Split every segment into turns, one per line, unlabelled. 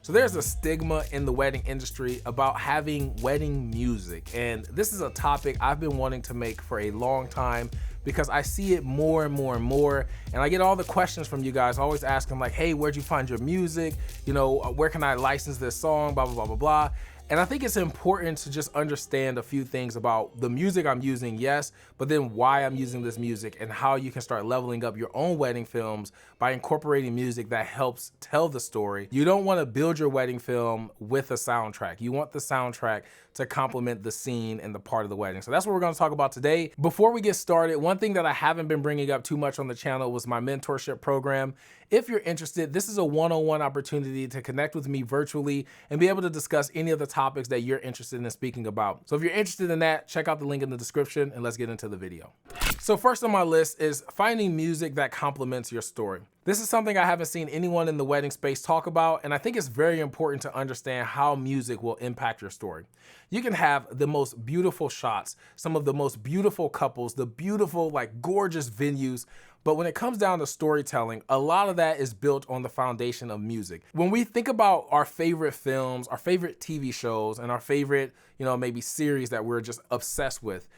So there's a stigma in the wedding industry about having wedding music. And this is a topic I've been wanting to make for a long time because I see it more and more and more. And I get all the questions from you guys, always asking like, hey, where'd you find your music? You know, where can I license this song? Blah, blah, blah, blah, blah. And I think it's important to just understand a few things about the music I'm using, yes, but then why I'm using this music and how you can start leveling up your own wedding films by incorporating music that helps tell the story. You don't want to build your wedding film with a soundtrack. You want the soundtrack to complement the scene and the part of the wedding. So that's what we're going to talk about today. Before we get started, one thing that I haven't been bringing up too much on the channel was my mentorship program. If you're interested, this is a one-on-one opportunity to connect with me virtually and be able to discuss any of the topics that you're interested in speaking about. So if you're interested in that, check out the link in the description and let's get into the video. So first on my list is finding music that complements your story. This is something I haven't seen anyone in the wedding space talk about, and I think it's very important to understand how music will impact your story. You can have the most beautiful shots, some of the most beautiful couples, the beautiful, like gorgeous venues, but when it comes down to storytelling, a lot of that is built on the foundation of music. When we think about our favorite films, our favorite TV shows, and our favorite, maybe series that we're just obsessed with,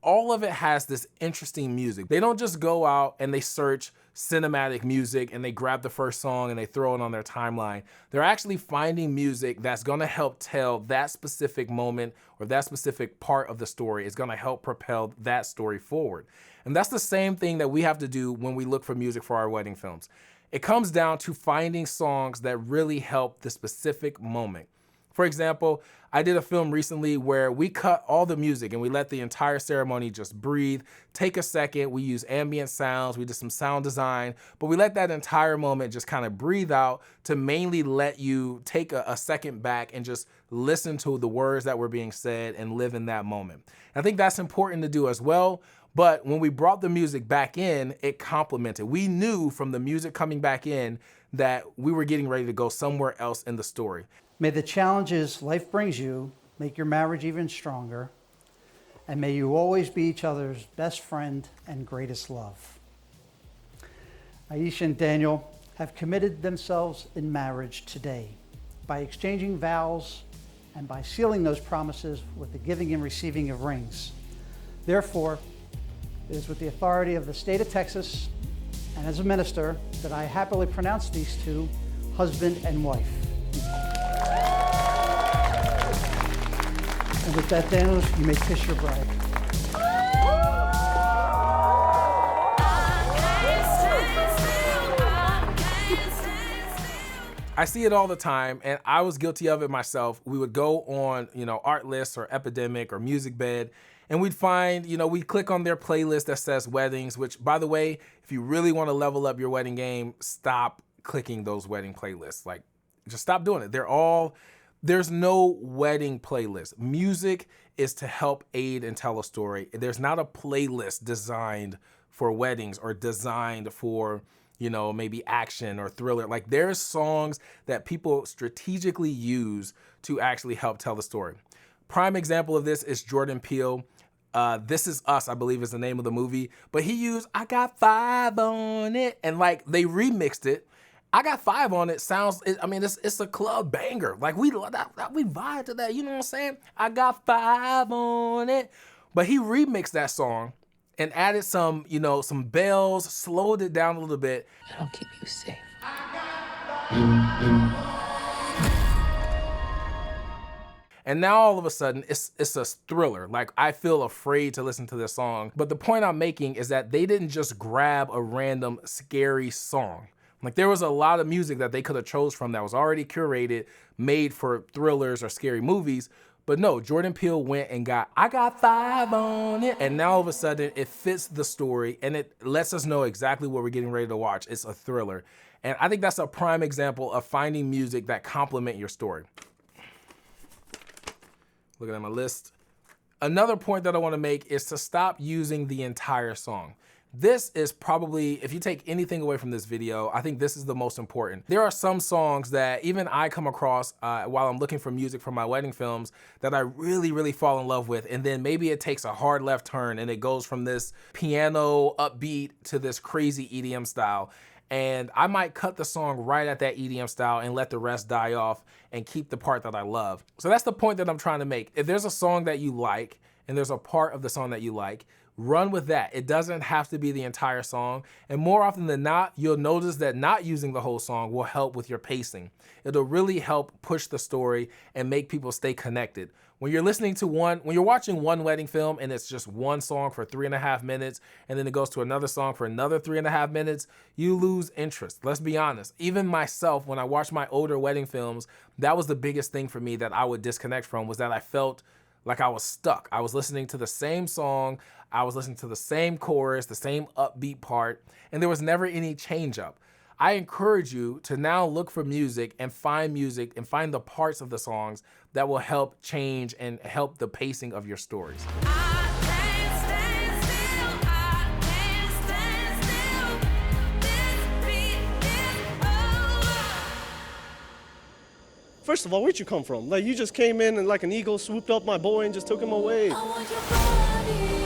all of it has this interesting music. They don't just go out and they search cinematic music and they grab the first song and they throw it on their timeline. They're actually finding music that's gonna help tell that specific moment or that specific part of the story. Is gonna help propel that story forward. And that's the same thing that we have to do when we look for music for our wedding films. It comes down to finding songs that really help the specific moment. For example, I did a film recently where we cut all the music and we let the entire ceremony just breathe, take a second, we use ambient sounds, we did some sound design, but we let that entire moment just kind of breathe out to mainly let you take a second back and just listen to the words that were being said and live in that moment. I think that's important to do as well. But when we brought the music back in, it complemented. We knew from the music coming back in that we were getting ready to go somewhere else in the story.
May the challenges life brings you make your marriage even stronger, and may you always be each other's best friend and greatest love. Aisha and Daniel have committed themselves in marriage today by exchanging vows and by sealing those promises with the giving and receiving of rings. Therefore, it is with the authority of the state of Texas and as a minister that I happily pronounce these two husband and wife. And with that, Daniel, you may kiss your bride.
I see it all the time, and I was guilty of it myself. We would go on, Artlist or Epidemic or MusicBed, and we'd find, we'd click on their playlist that says weddings, which, by the way, if you really want to level up your wedding game, stop clicking those wedding playlists. Like, just stop doing it. There's no wedding playlist. Music is to help aid and tell a story. There's not a playlist designed for weddings or designed for, maybe action or thriller. Like, there's songs that people strategically use to actually help tell the story. Prime example of this is Jordan Peele. This Is Us, I believe is the name of the movie, but he used I Got 5 on It, and like they remixed it. I Got 5 on It sounds, it's a club banger. Like we vibe to that, you know what I'm saying? I got 5 on it. But he remixed that song and added some, some bells, slowed it down a little bit.
It'll keep you safe.
And now all of a sudden, it's a thriller. Like, I feel afraid to listen to this song. But the point I'm making is that they didn't just grab a random scary song. Like, there was a lot of music that they could have chose from that was already curated, made for thrillers or scary movies. But no, Jordan Peele went and got, I Got 5 on It. And now all of a sudden, it fits the story and it lets us know exactly what we're getting ready to watch. It's a thriller. And I think that's a prime example of finding music that complement your story. Looking at my list. Another point that I want to make is to stop using the entire song. This is probably, if you take anything away from this video, I think this is the most important. There are some songs that even I come across while I'm looking for music for my wedding films that I really, really fall in love with. And then maybe it takes a hard left turn and it goes from this piano upbeat to this crazy EDM style. And I might cut the song right at that EDM style and let the rest die off and keep the part that I love. So that's the point that I'm trying to make. If there's a song that you like and there's a part of the song that you like, run with that. It doesn't have to be the entire song. And more often than not, you'll notice that not using the whole song will help with your pacing. It'll really help push the story and make people stay connected. When you're watching one wedding film and it's just one song for 3.5 minutes, and then it goes to another song for another 3.5 minutes, you lose interest. Let's be honest. Even myself, when I watched my older wedding films, that was the biggest thing for me that I would disconnect from, was that I felt like I was stuck. I was listening to the same song, I was listening to the same chorus, the same upbeat part, and there was never any change up. I encourage you to now look for music and find the parts of the songs that will help change and help the pacing of your stories.
First of all, where'd you come from? Like, you just came in and like an eagle swooped up my boy and just took him away.
I want your body forever.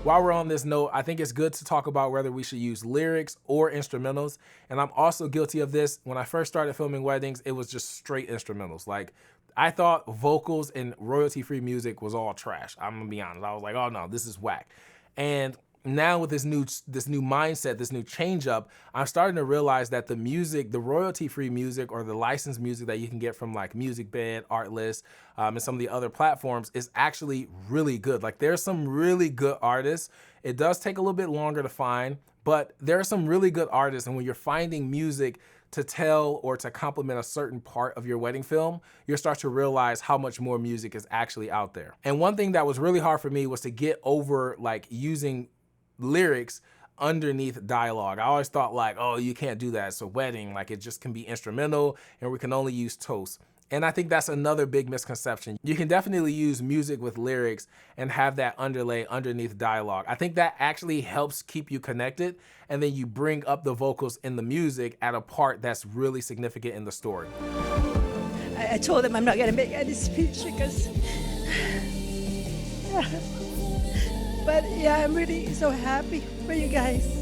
While we're on this note, I think it's good to talk about whether we should use lyrics or instrumentals. And I'm also guilty of this. When I first started filming weddings, it was just straight instrumentals. Like, I thought vocals and royalty-free music was all trash. I'm gonna be honest. I was like, oh no, this is whack. And now with this new mindset, this new change up, I'm starting to realize that the music, the royalty-free music or the licensed music that you can get from like MusicBed, Artlist, and some of the other platforms is actually really good. Like, there's some really good artists. It does take a little bit longer to find, but there are some really good artists. And when you're finding music to tell or to complement a certain part of your wedding film, you'll start to realize how much more music is actually out there. And one thing that was really hard for me was to get over like using lyrics underneath dialogue. I always thought like, oh, you can't do that. It's a wedding, like it just can be instrumental and we can only use toast. And I think that's another big misconception. You can definitely use music with lyrics and have that underlay underneath dialogue. I think that actually helps keep you connected, and then you bring up the vocals in the music at a part that's really significant in the story.
I told them I'm not gonna make any speech because, but yeah, I'm really so happy for you guys.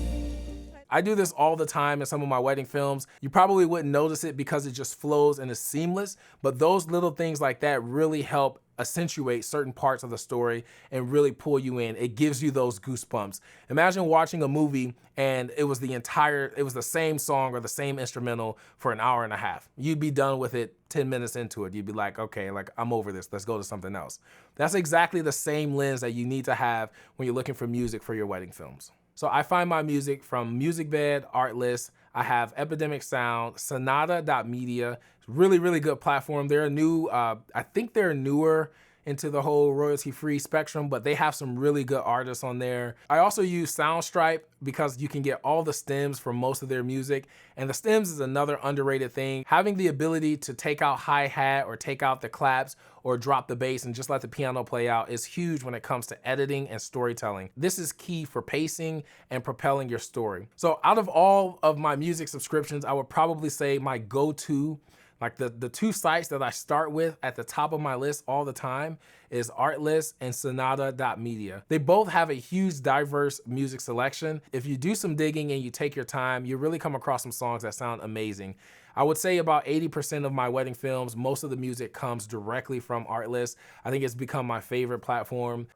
I do this all the time in some of my wedding films. You probably wouldn't notice it because it just flows and is seamless, but those little things like that really help accentuate certain parts of the story and really pull you in. It gives you those goosebumps. Imagine watching a movie and it was the same song or the same instrumental for an hour and a half. You'd be done with it 10 minutes into it. You'd be like, okay, like I'm over this. Let's go to something else. That's exactly the same lens that you need to have when you're looking for music for your wedding films. So I find my music from MusicBed, Artlist. I have Epidemic Sound, Sonata.media. Really, really good platform. They're new, I think they're newer into the whole royalty-free spectrum, but they have some really good artists on there. I also use Soundstripe because you can get all the stems for most of their music. And the stems is another underrated thing. Having the ability to take out hi-hat or take out the claps or drop the bass and just let the piano play out is huge when it comes to editing and storytelling. This is key for pacing and propelling your story. So out of all of my music subscriptions, I would probably say my go-to, like the two sites that I start with at the top of my list all the time, is Artlist and Sonata.media. They both have a huge diverse music selection. If you do some digging and you take your time, you really come across some songs that sound amazing. I would say about 80% of my wedding films, most of the music comes directly from Artlist. I think it's become my favorite platform.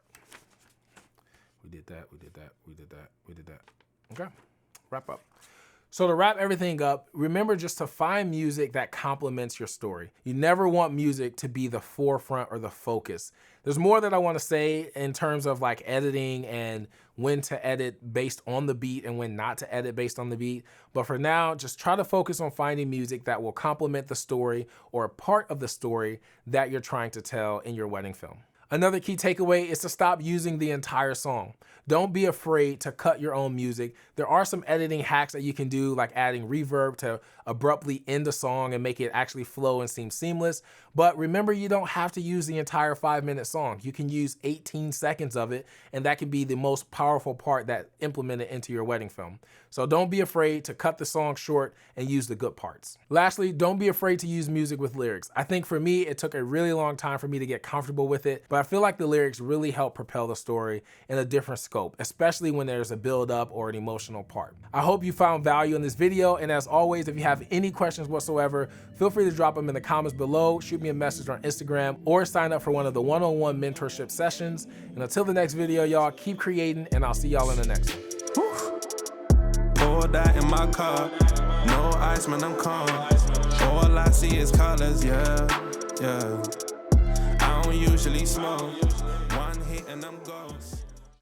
We did that. Okay, wrap up. So to wrap everything up, remember just to find music that complements your story. You never want music to be the forefront or the focus. There's more that I want to say in terms of like editing and when to edit based on the beat and when not to edit based on the beat. But for now, just try to focus on finding music that will complement the story or a part of the story that you're trying to tell in your wedding film. Another key takeaway is to stop using the entire song. Don't be afraid to cut your own music. There are some editing hacks that you can do, like adding reverb to abruptly end a song and make it actually flow and seem seamless. But remember, you don't have to use the entire 5-minute song. You can use 18 seconds of it, and that can be the most powerful part that implemented into your wedding film. So don't be afraid to cut the song short and use the good parts. Lastly, don't be afraid to use music with lyrics. I think for me, it took a really long time for me to get comfortable with it, but I feel like the lyrics really help propel the story in a different scope, especially when there's a build up or an emotional part. I hope you found value in this video, and as always, if you have any questions whatsoever, feel free to drop them in the comments below, shoot me a message on Instagram, or sign up for one of the one-on-one mentorship sessions. And until the next video, y'all, keep creating, and I'll see y'all in the next one.
Pour that in my car, no ice, man, I'm calm. All I see is colors, yeah. I don't usually smoke. One hit and I'm ghost.